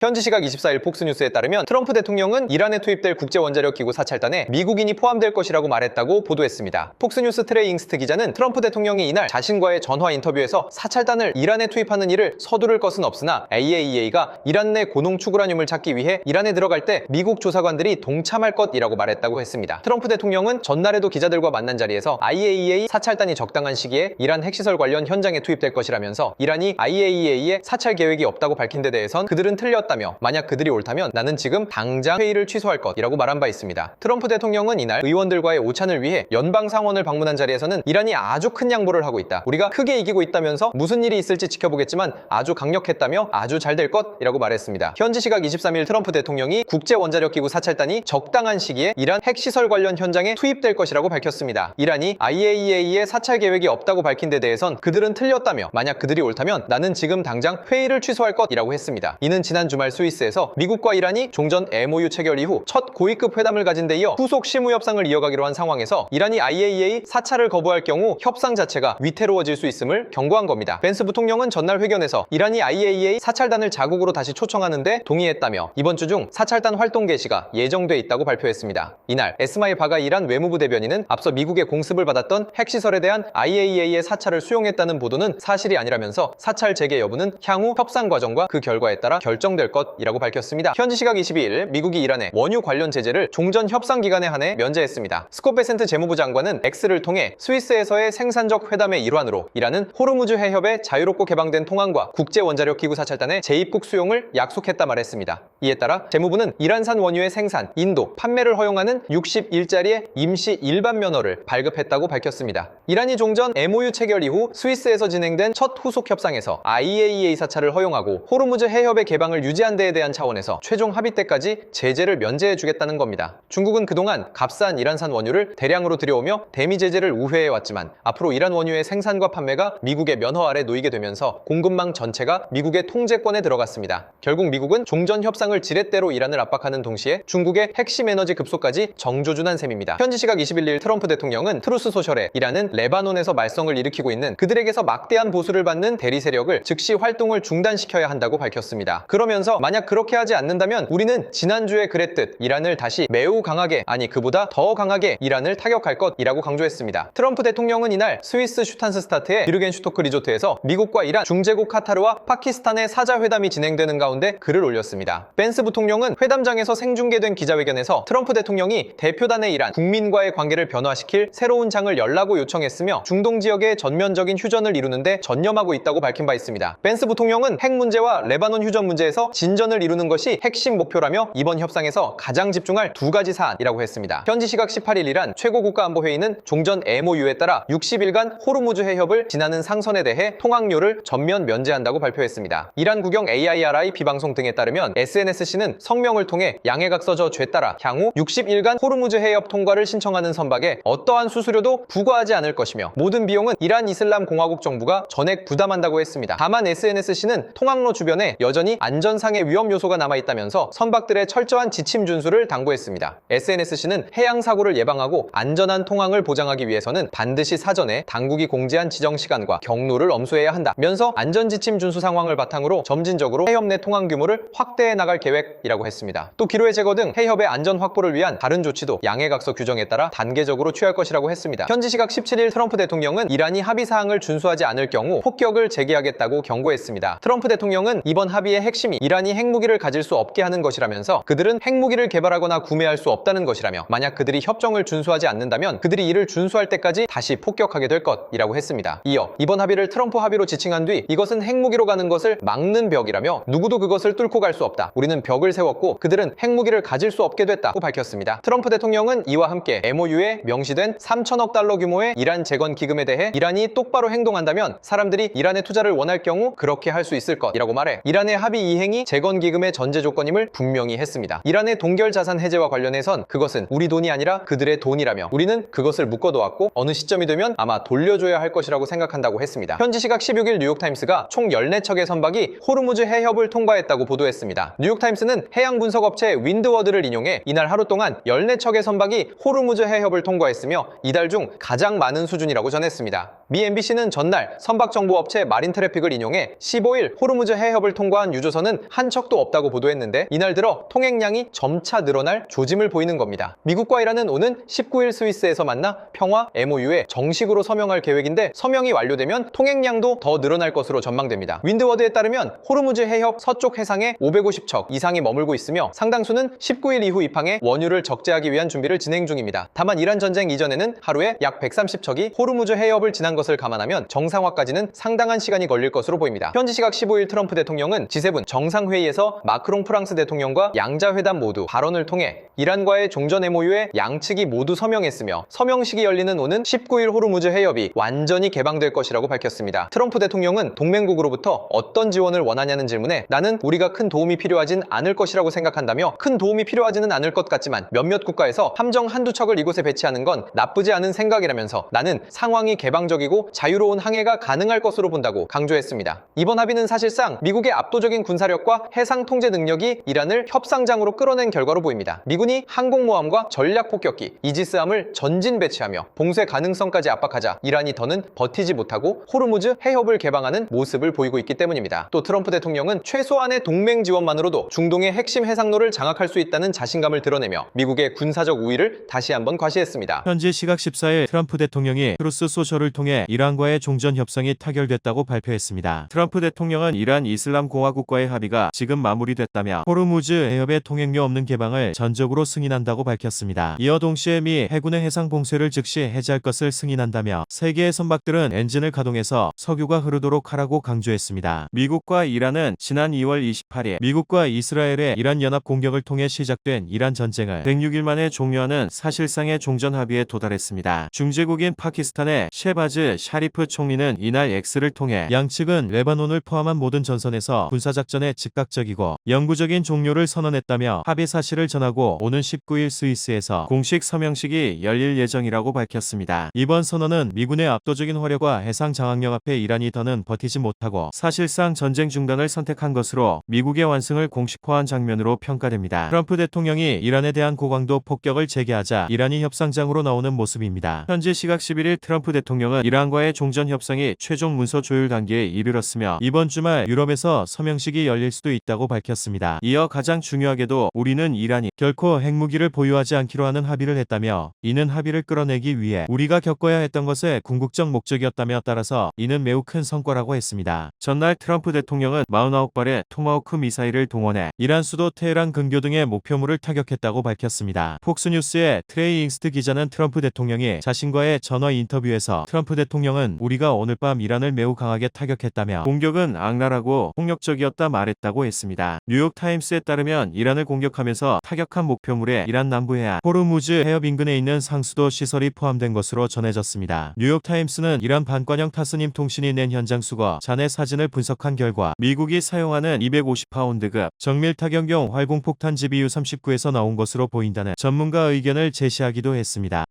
현지 시각 24일 폭스뉴스에 따르면 트럼프 대통령은 이란에 투입될 국제원자력기구 사찰단에 미국인이 포함될 것이라고 말했다고 보도했습니다. 폭스뉴스 트레이 잉스트 기자는 트럼프 대통령이 이날 자신과의 전화 인터뷰에서 사찰단을 이란에 투입하는 일을 서두를 것은 없으나 IAEA가 이란 내 고농축 우라늄을 찾기 위해 이란에 들어갈 때 미국 조사관들이 동참할 것이라고 말했다고 했습니다. 트럼프 대통령은 전날에도 기자들과 만난 자리에서 IAEA 사찰단이 적당한 시기에 이란 핵시설 관련 현장에 투입될 것이라면서 이란이 IAEA의 사찰 계획이 없다고 밝힌 데 대해선 그들은 틀렸다며 만약 그들이 옳다면 나는 지금 당장 회의를 취소할 것이라고 말한 바 있습니다. 트럼프 대통령은 이날 의원들과의 오찬을 위해 연방상원을 방문한 자리에서는 이란이 아주 큰 양보를 하고 있다. 우리가 크게 이기고 있다면서 무슨 일이 있을지 지켜보겠지만 아주 강력했다며 아주 잘 될 것이라고 말했습니다. 현지 시각 23일 트럼프 대통령이 국제원자력기구 사찰단이 적당한 시기에 이란 핵시설 관련 현장에 투입될 것이라고 밝혔습니다. 이란이 IAEA의 사찰 계획이 없다고 밝힌 데 대해선 그들은 틀렸다며 만약 그들이 옳다면 나는 지금 당장 회의를 취소할 것이라고 했습니다. 이는 지난 주말 스위스에서 미국과 이란이 종전 MOU 체결 이후 첫 고위급 회담을 가진 데 이어 후속 실무 협상을 이어가기로 한 상황에서 이란이 IAEA 사찰을 거부할 경우 협상 자체가 위태로워질 수 있음을 경고한 겁니다. 벤스 부통령은 전날 회견에서 이란이 IAEA 사찰단을 자국으로 다시 초청하는데 동의했다며 이번 주 중 사찰단 활동 개시가 예정돼 있다고 발표했습니다. 이날 에스마일 바가이 이란 외무부 대변인은 앞서 미국의 공습을 받았던 핵시설에 대한 IAEA의 사찰을 수용했다는 보도는 사실이 아니라면서 사찰 재개 여부는 향후 협상 과정과 그 결과에 따라 결정될 것이라고 밝혔습니다. 현지 시각 22일 미국이 이란의 원유 관련 제재를 종전 협상 기간에 한해 면제했습니다. 스콧 베센트 재무부 장관은 X를 통해 스위스에서의 생산적 회담의 일환으로 이란은 호르무즈 해협에 자유롭고 개방된 통항과 국제원자력기구 사찰단의 재입국 수용을 약속했다 말했습니다. 이에 따라 재무부는 이란산 원유의 생산, 인도, 판매를 허용하는 60일짜리의 임시 일반 면허를 발급했다고 밝혔습니다. 이란이 종전 MOU 체결 이후 스위스에서 진행된 첫 후속 협상에서 IAEA 사찰을 허용하고 호르무즈 해협의 개방을 유지한 데에 대한 차원에서 최종 합의 때까지 제재를 면제해주겠다는 겁니다. 중국은 그동안 값싼 이란산 원유를 대량으로 들여오며 대미 제재를 우회해왔지만 앞으로 이란 원유의 생산과 판매가 미국의 면허 아래 놓이게 되면서 공급망 전체가 미국의 통제권에 들어갔습니다. 결국 미국은 종전 협상을 지렛대로 이란을 압박하는 동시에 중국의 핵심 에너지 급소까지 정조준한 셈입니다. 현지 시각 21일 트럼프 대통령은 트루스 소셜에 이란은 레바논에서 말썽을 일으키고 있는 그들에게서 막대한 보수를 받는 대리 세력을 즉시 활동을 중단시켜야 한다고 밝혔습니다. 그러면서 만약 그렇게 하지 않는다면 우리는 지난주에 그랬듯 이란을 다시 매우 강하게, 아니 그보다 더 강하게 이란을 타격할 것이라고 강조했습니다. 트럼프 대통령은 이날 스위스 슈탄스스타트의 비르겐슈토크 리조트에서 미국과 이란, 중재국 카타르와 파키스탄의 사자회담이 진행되는 가운데 글을 올렸습니다. 벤스 부통령은 회담장에서 생중계된 기자회견에서 트럼프 대통령이 대표단의 이란, 국민과의 관계를 변화시킬 새로운 장을 열라고 요청했으며 중동 지역의 전면적인 휴전을 이루는데 전념하고 있다고 밝힌 바 있습니다. 벤스 부통령은 핵 문제와 레바논 휴전 문제에서 진전을 이루는 것이 핵심 목표라며 이번 협상에서 가장 집중할 두 가지 사안이라고 했습니다. 현지 시각 18일 이란 최고국가안보회의는 종전 MOU에 따라 60일간 호르무즈 해협을 지나는 상선에 대해 통항료를 전면 면제한다고 발표했습니다. 이란 국영 AIRI 비방송 등에 따르면 SNSC는 성명을 통해 양해각서 죄 따라 향후 60일간 호르무즈 해협 통과를 신청하는 선박에 어떠한 수수료도 부과하지 않을 것이며 모든 비용은 이란 이슬람 공화국 정부가 전액 부담한다고 했습니다. 다만 SNSC는 통항로 주변에 여전히 안전상의 위험 요소가 남아있다면서 선박들의 철저한 지침 준수를 당부했습니다. SNSC는 해양 사고를 예방하고 안전한 통항을 보장하기 위해서는 반드시 사전에 당국이 공지한 지정 시간과 경로를 엄수해야 한다면서 안전 지침 준수 상황을 바탕으로 점진적으로 해협 내 통항 규모를 확대해 나갈 계획이라고 했습니다. 또 기로의 제거 등 해협의 안전 확보를 위한 다른 조치도 양해각서 규정에 따라 단계적으로 취할 것이라고 했습니다. 현지 시각 17일 트럼프 대통령은 이란이 합의 사항을 준수하지 않을 경우 폭격을 재개하겠다고 경고했습니다. 트럼프 대통령은 이번 합의의 핵심이 이란이 핵무기를 가질 수 없게 하는 것이라면서 그들은 핵무기를 개발하거나 구매할 수 없다는 것이라며 만약 그들이 협정을 준수하지 않는다면 그들이 이를 준수할 때까지 다시 폭격하게 될 것이라고 했습니다. 이어 이번 합의를 트럼프 합의로 지칭한 뒤 이것은 핵무기로 가는 것을 막는 벽이라며 누구도 그것을 뚫고 갈 수 없다. 우리는 벽을 세웠고 그들은 핵무기를 가질 수 없게 됐다고 밝혔습니다. 트럼프 대통령은 이와 함께 MOU에 명시된 3천억 달러 규모의 이란 재건 기금에 대해 이란이 똑바로 행동한다면 사람들이 이란의 투자를 원할 경우 그렇게 할 수 있을 것이라고 말해 이란의 합의 이행이 재건 기금의 전제 조건임을 분명히 했습니다. 이란의 동결 자산 해제와 관련해선 그것은 우리 돈이 아니라 그들의 돈이라며 우리는 그것을 묶어두었고 어느 시점이 되면 아마 돌려줘야 할 것이라고 생각한다고 했습니다. 현지 시각 16일 뉴욕타임스가 총 14척의 선박이 호르무즈 해협을 통과했다고 보도했습니다. 뉴욕타임스는 해양 분석업체 윈드워드를 인용해 이날 하루 동안 14척의 선박이 호르무즈 해협을 통과했으며 이달 중 가장 많은 수준이라고 전했습니다. 미 MBC는 전날 선박정보업체 마린트래픽을 인용해 15일 호르무즈 해협을 통과한 유조선은 한 척도 없다고 보도했는데 이날 들어 통행량이 점차 늘어날 조짐을 보이는 겁니다. 미국과 이란은 오는 19일 스위스에서 만나 평화 MOU에 정식으로 서명할 계획인데 서명이 완료되면 통행량도 더 늘어날 것으로 전망됩니다. 윈드워드에 따르면 호르무즈 해협 서쪽 해상에 550척 이상이 머물고 있으며 상당수는 19일 이후 입항해 원유를 적재하기 위한 준비를 진행 중입니다. 다만 이란 전쟁 이전에는 하루에 약 130척이 호르무즈 해협을 지난 것을 감안하면 정상화까지는 상당한 시간이 걸릴 것으로 보입니다. 현지 시각 15일 트럼프 대통령은 G7 정상회의에서 마크롱 프랑스 대통령과 양자회담 모두 발언을 통해 이란과의 종전 MOU에 양측이 모두 서명했으며 서명식이 열리는 오는 19일 호르무즈 해협이 완전히 개방될 것이라고 밝혔습니다. 트럼프 대통령은 동맹국으로부터 어떤 지원을 원하냐는 질문에 나는 우리가 큰 도움이 필요하진 않을 것이라고 생각한다며 큰 도움이 필요하지는 않을 것 같지만 몇몇 국가에서 함정 한두 척을 이곳에 배치하는 건 나쁘지 않은 생각이라면서 나는 상황이 개방적이고 자유로운 항해가 가능할 것으로 본다고 강조했습니다. 이번 합의는 사실상 미국의 압도적인 군사력과 해상 통제 능력이 이란을 협상장으로 끌어낸 결과로 보입니다. 미군이 항공모함과 전략폭격기, 이지스함을 전진 배치하며 봉쇄 가능성까지 압박하자 이란이 더는 버티지 못하고 호르무즈 해협을 개방하는 모습을 보이고 있기 때문입니다. 또 트럼프 대통령은 최소한의 동맹 지원만으로도 중동의 핵심 해상로를 장악할 수 있다는 자신감을 드러내며 미국의 군사적 우위를 다시 한번 과시했습니다. 현지 시각 14일 트럼프 대통령이 트루스 소셜을 통해 이란과의 종전 협상이 타결됐다고 발표했습니다. 트럼프 대통령은 이란 이슬람 공화국과의 합의가 지금 마무리됐다며 호르무즈 해협의 통행료 없는 개방을 전적으로 승인한다고 밝혔습니다. 이어 동시에 미 해군의 해상 봉쇄를 즉시 해제할 것을 승인한다며 세 개의 선박들은 엔진을 가동해서 석유가 흐르도록 하라고 강조했습니다. 미국과 이란은 지난 2월 28일 미국과 이스라엘의 이란 연합 공격을 통해 시작된 이란 전쟁을 106일 만에 종료하는 사실상의 종전 합의에 도달했습니다. 중재국인 파키스탄의 셰바즈 샤리프 총리는 이날 X를 통해 양측은 레바논을 포함한 모든 전선에서 군사작전에 즉각적이고 영구적인 종료를 선언했다며 합의 사실을 전하고 오는 19일 스위스에서 공식 서명식이 열릴 예정이라고 밝혔습니다. 이번 선언은 미군의 압도적인 화력과 해상 장악력 앞에 이란이 더는 버티지 못하고 사실상 전쟁 중단을 선택한 것으로 미국의 완승을 공식화한 장면으로 평가됩니다. 트럼프 대통령이 이란에 대한 고강도 폭격을 재개하자 이란이 협상장으로 나오는 모습입니다. 현지 시각 11일 트럼프 대통령은 이란과의 종전 협상이 최종 문서 조율 단계에 이르렀으며 이번 주말 유럽에서 서명식이 열릴 수도 있다고 밝혔습니다. 이어 가장 중요하게도 우리는 이란이 결코 핵무기를 보유하지 않기로 하는 합의를 했다며 이는 합의를 끌어내기 위해 우리가 겪어야 했던 것의 궁극적 목적이었다며 따라서 이는 매우 큰 성과라고 했습니다. 전날 트럼프 대통령은 49발의 토마호크 미사일을 동원해 이란 수도 테헤란 근교 등의 목표물을 타격했다고 밝혔습니다. 폭스뉴스의 트레이 잉스트 기자는 트럼프 대통령이 자신과의 전화 인터뷰에서 트럼프 대통령은 우리가 오늘 밤 이란을 매우 강하게 타격했다며 공격은 악랄하고 폭력적이었다 말했다고 했습니다. 뉴욕타임스에 따르면 이란을 공격하면서 타격한 목표물에 이란 남부 해안 호르무즈 해협 인근에 있는 상수도 시설이 포함된 것으로 전해졌습니다. 뉴욕타임스는 이란 반관영 타스님 통신이 낸 현장 수거 잔해 사진을 분석한 결과 미국이 사용하는 250파운드급 정밀 타격용 활공폭탄 GBU-39에서 나온 것으로 보인다는 전문가 의견을 제시하기도 했습니다.